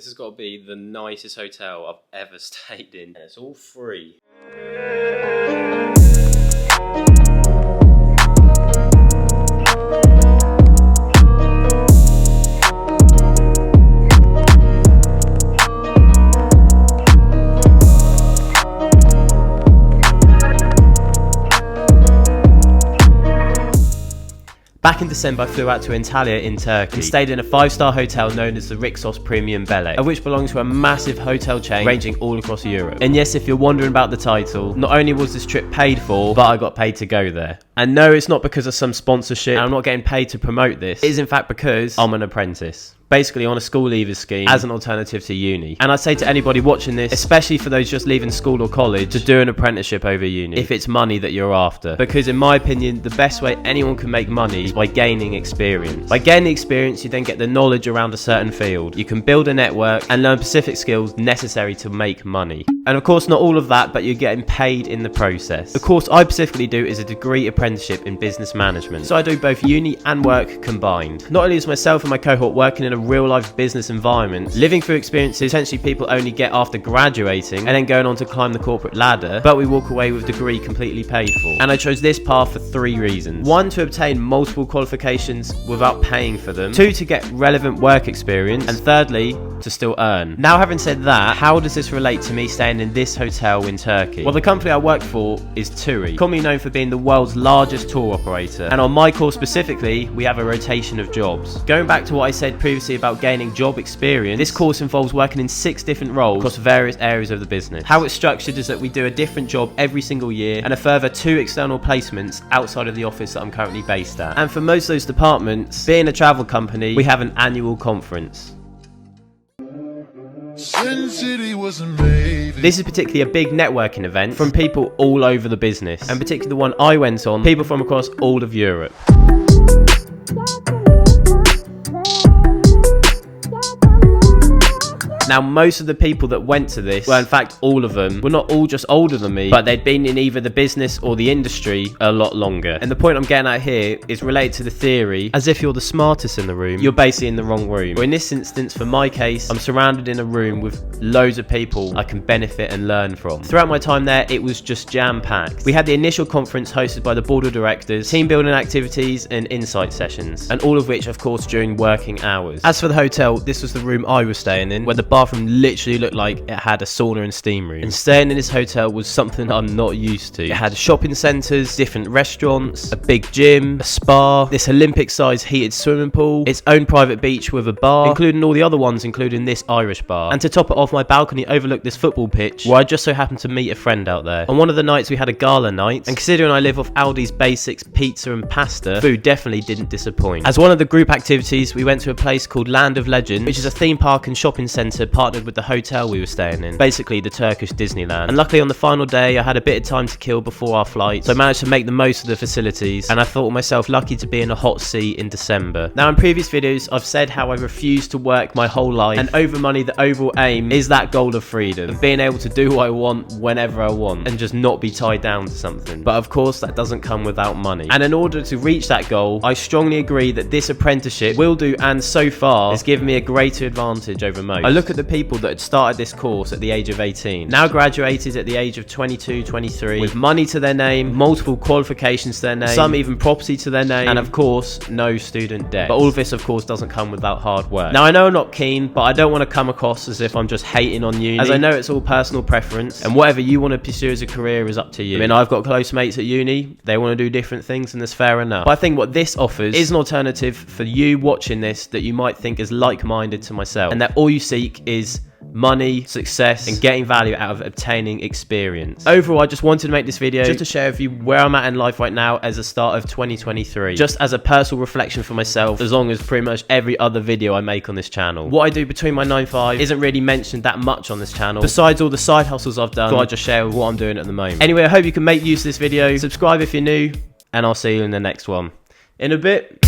This has got to be the nicest hotel I've ever stayed in, and it's all free. Back in December, I flew out to Antalya in Turkey and stayed in a 5-star hotel known as the Rixos Premium Bele, which belongs to a massive hotel chain ranging all across Europe. And yes, if you're wondering about the title, not only was this trip paid for, but I got paid to go there. And no, it's not because of some sponsorship, and I'm not getting paid to promote this. It is in fact because I'm an apprentice. Basically on a school leavers scheme as an alternative to uni. And I'd say to anybody watching this, especially for those just leaving school or college, to do an apprenticeship over uni if it's money that you're after. Because in my opinion, the best way anyone can make money is by gaining experience. By gaining experience, you then get the knowledge around a certain field. You can build a network and learn specific skills necessary to make money. And of course, not all of that, but you're getting paid in the process. The course I specifically do is a degree apprenticeship in business management. So I do both uni and work combined. Not only is myself and my cohort working in a real life business environment, living through experiences essentially people only get after graduating and then going on to climb the corporate ladder, but we walk away with a degree completely paid for. And I chose this path for 3 reasons. 1, to obtain multiple qualifications without paying for them. 2, to get relevant work experience. And thirdly, to still earn. Now, having said that, how does this relate to me staying in this hotel in Turkey? Well, the company I work for is TUI, commonly known for being the world's largest tour operator. And on my course specifically, we have a rotation of jobs. Going back to what I said previously about gaining job experience, this course involves working in 6 different roles across various areas of the business. How it's structured is that we do a different job every single year and a further 2 external placements outside of the office that I'm currently based at. And for most of those departments, being a travel company, we have an annual conference. This is particularly a big networking event from people all over the business, and particularly the one I went on, people from across all of Europe. Now, most of the people that went to this, well, in fact, all of them, were not all just older than me, but they'd been in either the business or the industry a lot longer. And the point I'm getting at here is related to the theory, as if you're the smartest in the room, you're basically in the wrong room. Or in this instance, for my case, I'm surrounded in a room with loads of people I can benefit and learn from. Throughout my time there, it was just jam-packed. We had the initial conference hosted by the board of directors, team building activities, and insight sessions, and all of which, of course, during working hours. As for the hotel, this was the room I was staying in, where the bathroom literally looked like it had a sauna and steam room. And staying in this hotel was something I'm not used to. It had shopping centres, different restaurants, a big gym, a spa, this Olympic-sized heated swimming pool, its own private beach with a bar, including all the other ones, including this Irish bar. And to top it off, my balcony overlooked this football pitch, where I just so happened to meet a friend out there. On one of the nights, we had a gala night, and considering I live off Aldi's basics, pizza and pasta, food definitely didn't disappoint. As one of the group activities, we went to a place called Land of Legend, which is a theme park and shopping centre partnered with the hotel we were staying in, basically the Turkish Disneyland. And luckily on the final day, I had a bit of time to kill before our flight, so I managed to make the most of the facilities, and I thought myself lucky to be in a hot seat in December. Now, in previous videos, I've said how I refuse to work my whole life, and over money, the overall aim is that goal of freedom, of being able to do what I want whenever I want, and just not be tied down to something. But of course, that doesn't come without money. And in order to reach that goal, I strongly agree that this apprenticeship will do, and so far, has given me a greater advantage over most. I look at the people that had started this course at the age of 18, now graduated at the age of 22, 23, with money to their name, multiple qualifications to their name, some even property to their name, and of course, no student debt. But all of this, of course, doesn't come without hard work. Now, I know I'm not keen, but I don't want to come across as if I'm just hating on uni, as I know it's all personal preference, and whatever you want to pursue as a career is up to you. I mean, I've got close mates at uni, they want to do different things, and that's fair enough. But I think what this offers is an alternative for you watching this that you might think is like-minded to myself, and that all you seek is money, success, and getting value out of obtaining experience. Overall, I just wanted to make this video just to share with you where I'm at in life right now as a start of 2023, just as a personal reflection for myself, as long as pretty much every other video I make on this channel. What I do between my 9 to 5 isn't really mentioned that much on this channel, besides all the side hustles I've done, so I just share what I'm doing at the moment. Anyway, I hope you can make use of this video, subscribe if you're new, and I'll see you in the next one. In a bit.